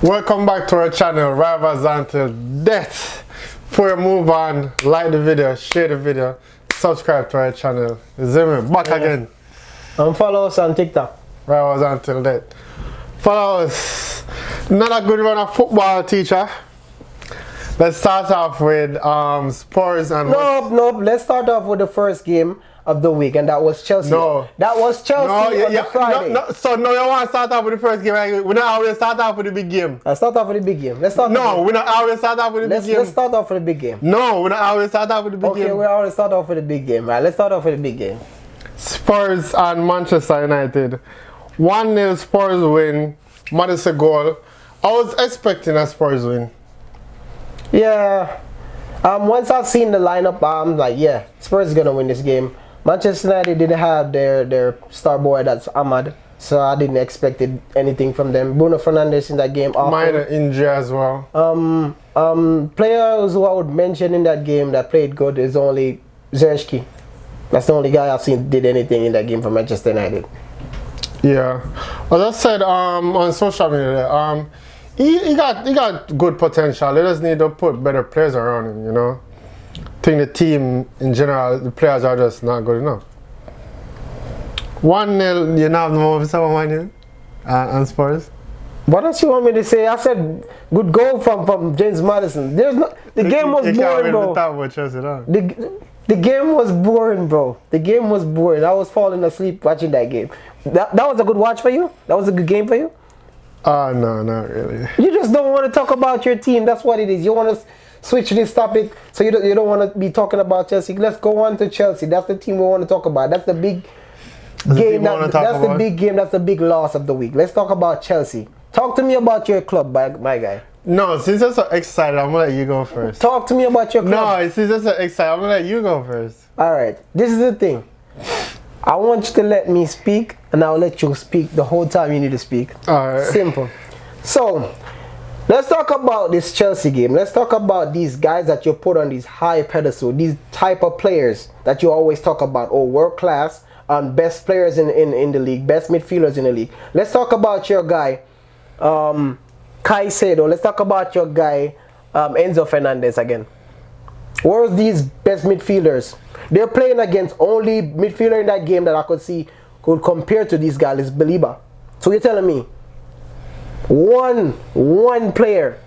Welcome back to our channel, Rivals Until Death. Before we move on, like the video, share the video, subscribe to our channel. Zimmer, back again. And follow us on TikTok. Rivals Until Death. Follow us. Another good run of football, teacher. Let's start off with Spurs and... Nope. Let's start off with the first game of the week, and that was Chelsea. No. That was Chelsea on Friday. So you want to start off with the first game? We don't always start off with the big game. Let's start off with the big game. Let's start. No, we don't always start off with the big game. Let's start off with the big game. No, we don't always start off with the big game. Okay, we always start off with the big game. Right, let's start off with the big game. Spurs and Manchester United. 1-0 Spurs win. Madison goal. I was expecting a Spurs win. Yeah. Once I've seen the lineup, I'm like, yeah, Spurs is gonna win this game. Manchester United didn't have their star boy, that's Ahmad, so I didn't expect anything from them. Bruno Fernandes in that game. Minor injury as well. Players who I would mention in that game that played good is only Chelsae. That's the only guy I've seen did anything in that game for Manchester United. Yeah, as I said on social media, he got good potential. He just need to put better players around him, you know. I think the team in general, the players are just not good enough. 1-0, you know, more of someone and Spurs. What else you want me to say? I said good goal from James Maddison. There's no, the game was boring, bro. The game was boring, bro. The game was boring. I was falling asleep watching that game. That was a good watch for you? That was a good game for you? No, not really. You just don't want to talk about your team. That's what it is. You want to switch this topic, so you don't want to be talking about Chelsea. Let's go on to Chelsea. That's the team we want to talk about. That's the big game. That's the big game. That's the big loss of the week. Let's talk about Chelsea. Talk to me about your club, my guy. No, since you're so excited, I'm gonna let you go first. Talk to me about your club. No, since you're so excited, I'm gonna let you go first. All right. This is the thing. I want you to let me speak, and I'll let you speak the whole time you need to speak. All right. Simple. So, let's talk about this Chelsea game. Let's talk about these guys that you put on these high pedestal, these type of players that you always talk about. Oh, world class, best players in the league, best midfielders in the league. Let's talk about your guy, Caicedo. Let's talk about your guy, Enzo Fernandez again. Where's these best midfielders? They're playing against only midfielder in that game that I could see could compare to these guys is Belieber. So you're telling me one player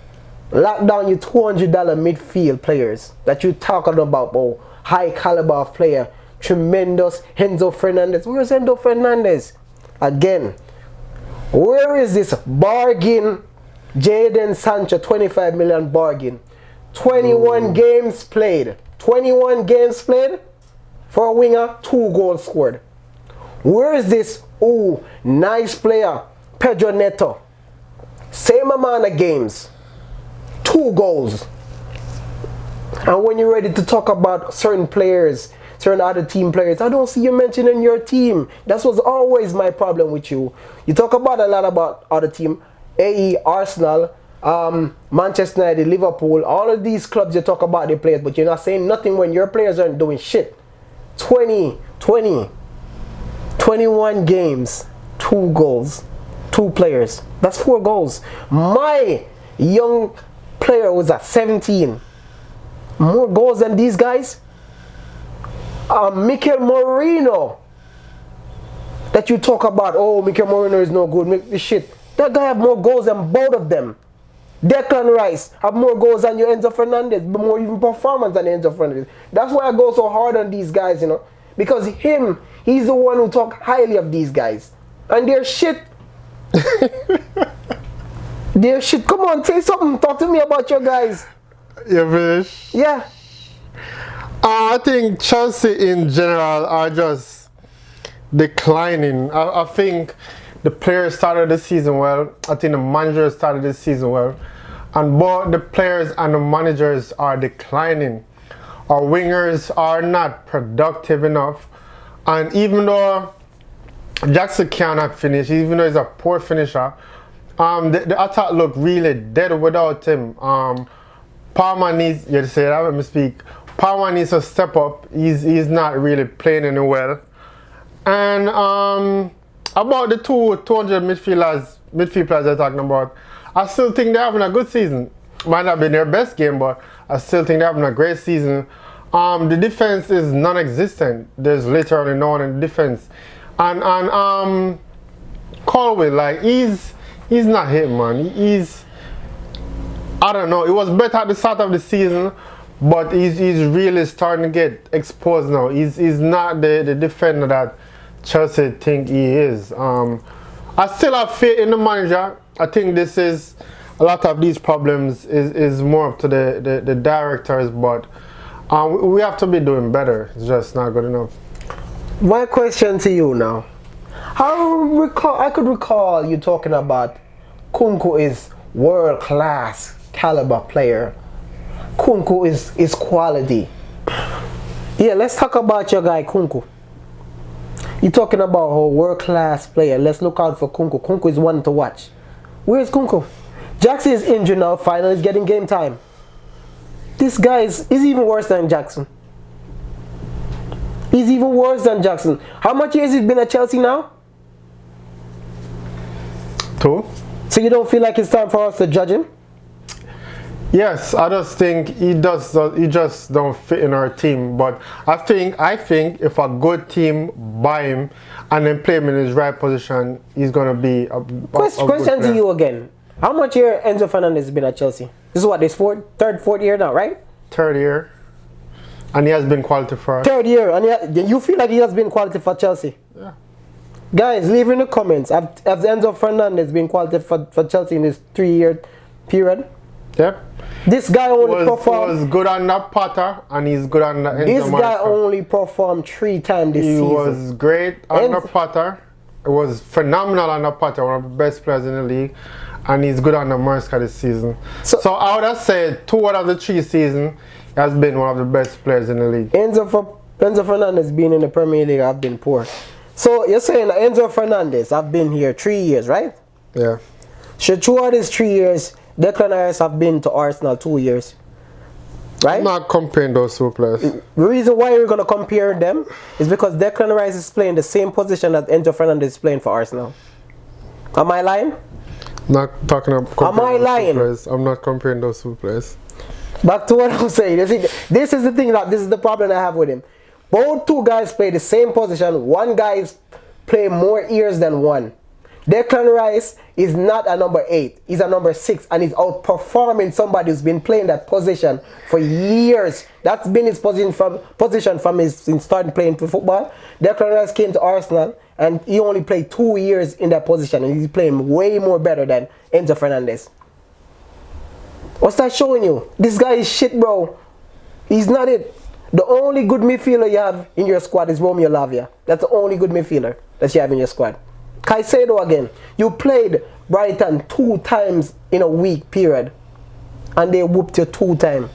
lock down your $200 midfield players that you're talking about, oh, high caliber of player, tremendous Enzo Fernandez. Where's Enzo Fernandez? Again, where is this bargain Jadon Sancho 25 million bargain? 21 games played. 21 games played for a winger, 2 goals scored. Where is this nice player Pedro Neto? Same amount of games, 2 goals. And when you're ready to talk about certain players, certain other team players, I don't see you mentioning your team. That was always my problem with you. You talk about a lot about other team, AE, Arsenal, Manchester United, Liverpool, all of these clubs you talk about their players, but you're not saying nothing when your players aren't doing shit. 21 games, 2 goals, 2 players. That's 4 goals. My young player was at 17. More goals than these guys. Mikel Merino. That you talk about, oh, Mikel Merino is no good. Shit. That guy have more goals than both of them. Declan Rice have more goals than your Enzo Fernandez, but more even performance than Enzo Fernandez. That's why I go so hard on these guys, you know. Because he's the one who talk highly of these guys. And they're shit. They're shit. Come on, say something. Talk to me about your guys. You finished? Yeah. I think Chelsea in general are just declining. I think the players started the season well. I think the managers started the season well. And both the players and the managers are declining. Our wingers are not productive enough. And even though Jackson cannot finish, even though he's a poor finisher, the attack looked really dead without him. Palmer needs, you say that, let me speak. Palmer needs to step up. He's not really playing any well. And about the 200 midfield players they're talking about, I still think they're having a good season. Might not be their best game, but I still think they're having a great season. The defense is non-existent. There's literally no one in the defense. And Colwell, like he's not hit, man. He's, I don't know. It was better at the start of the season, but he's really starting to get exposed now. He's not the defender that Chelsae think he is. I still have faith in the manager. I think this is a lot of these problems is more up to the directors, but we have to be doing better. It's just not good enough. My question to you now. I could recall you talking about Kunku is world-class caliber player. Kunku is quality. Yeah, let's talk about your guy Kunku. You're talking about a world-class player. Let's look out for Kunku. Kunku is one to watch. Where's Kunku? Jackson is injured now. Finally, he's getting game time. This guy is even worse than Jackson. He's even worse than Jackson. How much years he's been at Chelsea now? 2. So you don't feel like it's time for us to judge him? Yes, I just think he just don't fit in our team. But I think if a good team buy him and then play him in his right position, he's gonna be a question to you again. How much year Enzo Fernandez has been at Chelsea? This is what, this third, fourth year now, right? 3rd year. And he has been quality for us. 3rd year, and you feel like he has been quality for Chelsea? Yeah. Guys, leave in the comments. Have Enzo Fernandez been quality for Chelsea in this 3-year period? Yep. This guy only performed. Was good under Potter and he's good under Enzo. This guy only performed 3 times this season. He was great under Potter. It was phenomenal under Potter, one of the best players in the league. And he's good under Maresca this season. So I would have said 2 out of the 3 seasons he has been one of the best players in the league. Enzo Fernandez being in the Premier League have been poor. So you're saying Enzo Fernandez have been here 3 years, right? Yeah. So throughout these 3 years, Declan Rice have been to Arsenal 2 years, right? I'm not comparing those 2 players. The reason why we're going to compare them is because Declan Rice is playing the same position that Enzo Fernandez is playing for Arsenal. Am I lying? Not talking about. Am I lying? I'm not comparing those 2 players. Back to what I'm saying. This is the thing this is the problem I have with him. Both 2 guys play the same position. One guy is playing more years than one. Declan Rice is not a number 8. He's a number 6, and he's outperforming somebody who's been playing that position for years. That's been his position from his starting playing for football. Declan Rice came to Arsenal, and he only played 2 years in that position, and he's playing way more better than Enzo Fernandez. What's that showing you? This guy is shit, bro. He's not it. The only good midfielder you have in your squad is Romeo Lavia. That's the only good midfielder that you have in your squad. Caicedo again. You played Brighton 2 times in a week period, and they whooped you 2 times.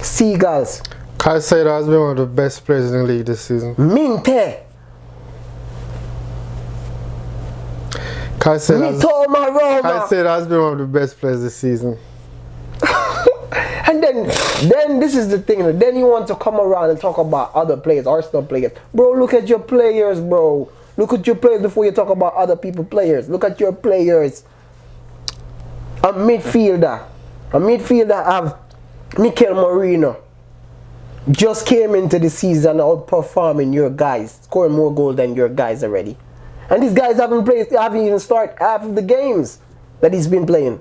Seagulls. Caicedo has been one of the best players in the league this season. Minte. Caicedo has been one of the best players this season. And then this is the thing. Then you want to come around and talk about other players, Arsenal players. Bro, look at your players, bro. Look at your players before you talk about other people's players. Look at your players. A midfielder have Mikel Merino. Just came into the season outperforming your guys, scoring more goals than your guys already. And these guys haven't even started half of the games that he's been playing.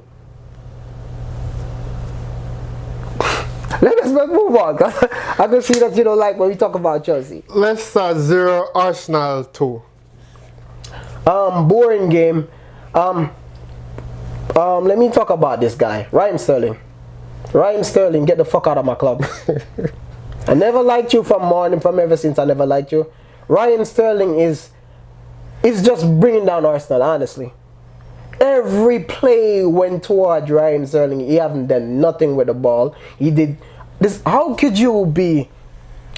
Let us move on. I can see that you don't like when we talk about Chelsea. Leicester 0, Arsenal 2. Boring game. Let me talk about this guy, Raheem Sterling. Raheem Sterling, get the fuck out of my club. I never liked you from ever since I never liked you. Raheem Sterling is just bringing down Arsenal, honestly. Every play went toward Raheem Sterling. He hasn't done nothing with the ball. He did this. How could you be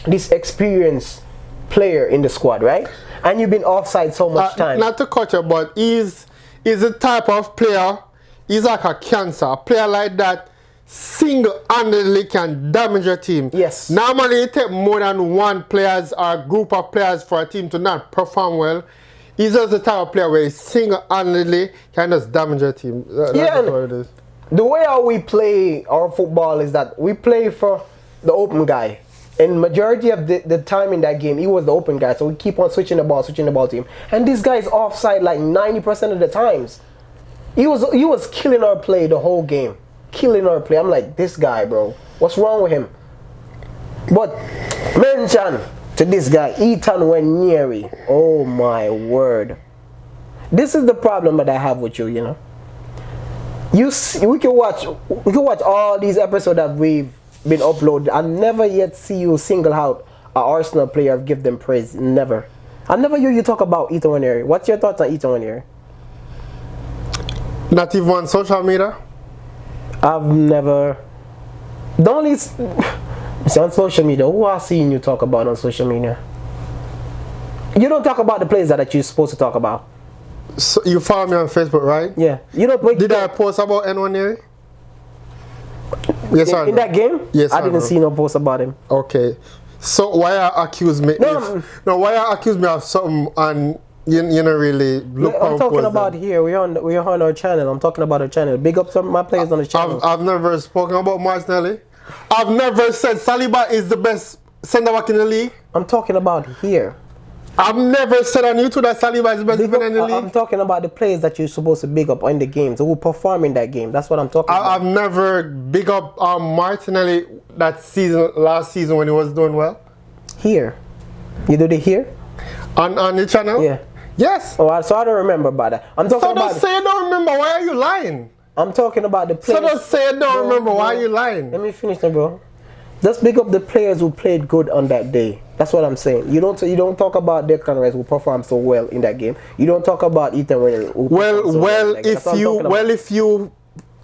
this experienced player in the squad, right? And you've been offside so much time. Not to cut you, but he's the type of player. He's like a cancer. A player like that single-handedly can damage a team. Yes. Normally, it takes more than one players or a group of players for a team to not perform well. He's just the type of player where he single-handedly can just damage your team. That's what it is. The way how we play our football is that we play for the open guy. And majority of the time in that game, he was the open guy. So we keep on switching the ball to him. And this guy is offside like 90% of the times. He was killing our play the whole game. Killing our play. I'm like, this guy, bro. What's wrong with him? But mention to this guy, Ethan Wanyeri. Oh my word. This is the problem that I have with you, you know. We can watch all these episodes that we've been uploaded. I never yet see you single out an Arsenal player and give them praise. Never. I never hear you talk about Ethan Wanyeri. What's your thoughts on Ethan Wanyeri? Not even on social media? I've never. The only on social media, who are seeing you talk about on social media? You don't talk about the players that you're supposed to talk about. So you follow me on Facebook, right? Yeah. You don't. Did I post about anyone here? Yes, in that game? Yes, I didn't see no post about him. Okay. So why you accuse me? Why you accuse me of something and you don't really look? I'm talking about here. We're on our channel. I'm talking about our channel. Big up some of my players on the channel. I've never spoken about Martinelli. I've never said Saliba is the best centre back in the league. I'm talking about here. I've never said on YouTube that Saliba is the best defender in the league. I'm talking about the players that you're supposed to big up in the games who perform in that game. That's what I'm talking about. I've never big up Martinelli that season, last season when he was doing well. Here, you do it here on the channel. Yeah. Yes. Oh, so I don't remember about that. I'm talking about. So don't say you don't remember. Why are you lying? I'm talking about the players. So don't say you don't remember. Why are you lying? Let me finish now, bro. Just big up the players who played good on that day. That's what I'm saying. You don't talk about Declan Rice who performed so well in that game. You don't talk about Ethan Wanyeri who performed so well. If you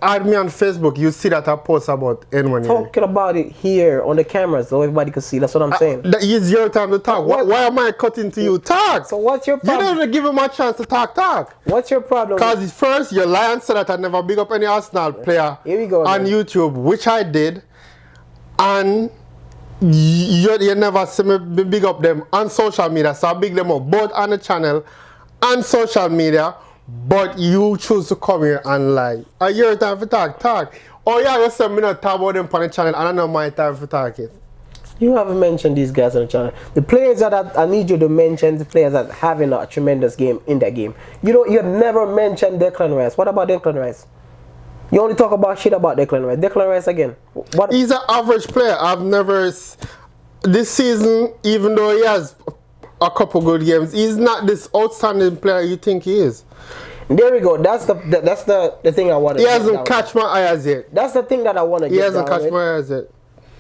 add me on Facebook, you see that I post about anyone. Talking about it here on the camera so everybody can see. That's what I'm saying. That is your time to talk. Why am I cutting to you? Talk. So what's your problem? You don't even give him a chance to talk. What's your problem? Because first you lie and said that I never big up any Arsenal player here we go, on YouTube, which I did, and you never see me big up them on social media. So I big them up both on the channel and social media. But you choose to come here and lie. Are your time for talk? Oh yeah, you said me not talk about them on the channel and I know my time for talking. You haven't mentioned these guys on the channel. The players that I need you to mention, the players that having a tremendous game in that game. You have never mentioned Declan Rice. What about Declan Rice? You only talk about shit about Declan Rice. Declan Rice again. What? He's an average player. I've never this season, even though he has a couple good games, he's not this outstanding player you think he is. There we go. That's the thing I want to. He hasn't catch my eyes yet. That's the thing that I want to. He hasn't catch my eyes yet.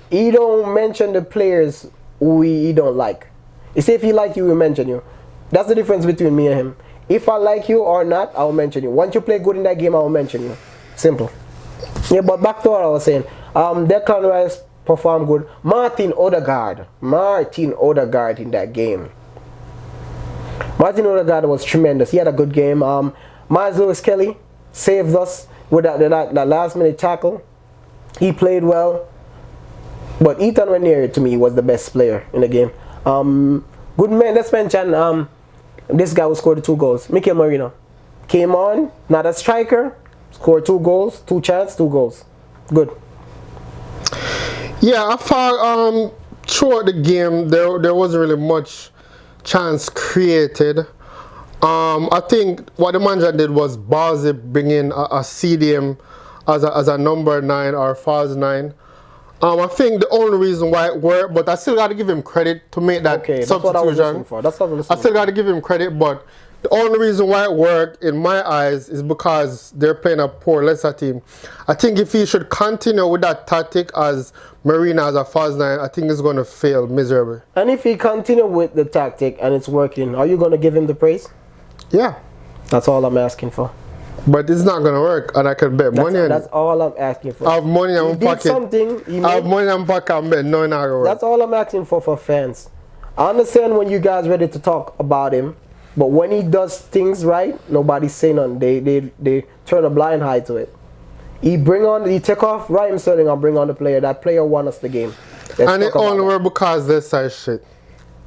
He don't mention the players who he don't like. You see, if he like you, he mention you. That's the difference between me and him. If I like you or not, I'll mention you. Once you play good in that game, I'll mention you. Simple. Yeah, but back to what I was saying. Declan Rice performed good. Martin Odegaard in that game. Martin Odegaard was tremendous. He had a good game. Miles Lewis-Kelly saved us with that last minute tackle. He played well. But Ethan Wanyeri to me was the best player in the game. Good man, let's mention this guy who scored the 2 goals. Mikel Merino. Came on, not a striker, scored 2 goals, 2 chances, 2 goals. Good. Yeah, I thought throughout the game there wasn't really much chance created. I think what the manager did was ballsy bring in a CDM as a number 9 or false 9. I think the only reason why it worked, but I still got to give him credit to make that substitution. That's what I was listening for. That's what I still got to give him credit, but the only reason why it worked in my eyes is because they're playing a poor Leicester team. I think if he should continue with that tactic as Marina as a false 9, I think it's going to fail miserably. And if he continue with the tactic and it's working, are you going to give him the praise? Yeah. That's all I'm asking for. But it's not going to work, and I can bet money on it. That's all I'm asking for. I have money in my pocket. I have money in my pocket, I'm betting no, it's not going to work. That's all I'm asking for fans. I understand when you guys ready to talk about him, but when he does things right, nobody's saying nothing. They turn a blind eye to it. He take off Raheem Sterling and bring on the player. That player won us the game. And it only worked because they say shit.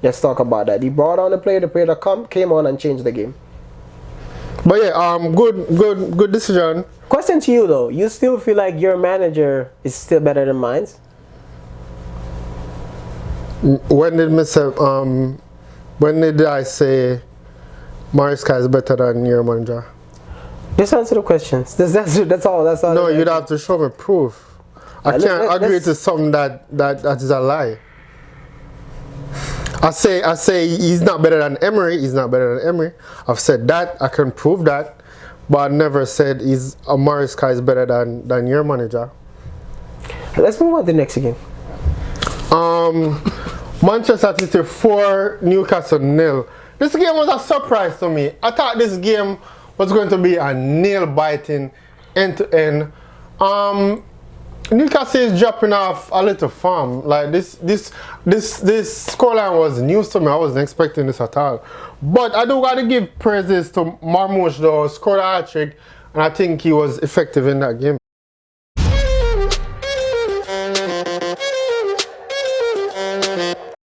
Let's talk about that. He brought on the player that came on and changed the game. But yeah, good decision. Question to you though, you still feel like your manager is still better than mine? When did when did I say Mariska is better than your manager? Just answer the questions. That's all. No, you'd have to show me proof. I can't agree to something that is a lie. I say he's not better than Emery. He's not better than Emery. I've said that. I can prove that. But I never said Mariska is better than your manager. Let's move on to the next game. Manchester City 4, Newcastle 0. This game was a surprise to me. I thought this game was going to be a nail-biting end-to-end. Newcastle is dropping off a little form. Like this scoreline was news to me. I wasn't expecting this at all. But I do gotta give praises to Marmoush though. Scored a hat-trick, and I think he was effective in that game.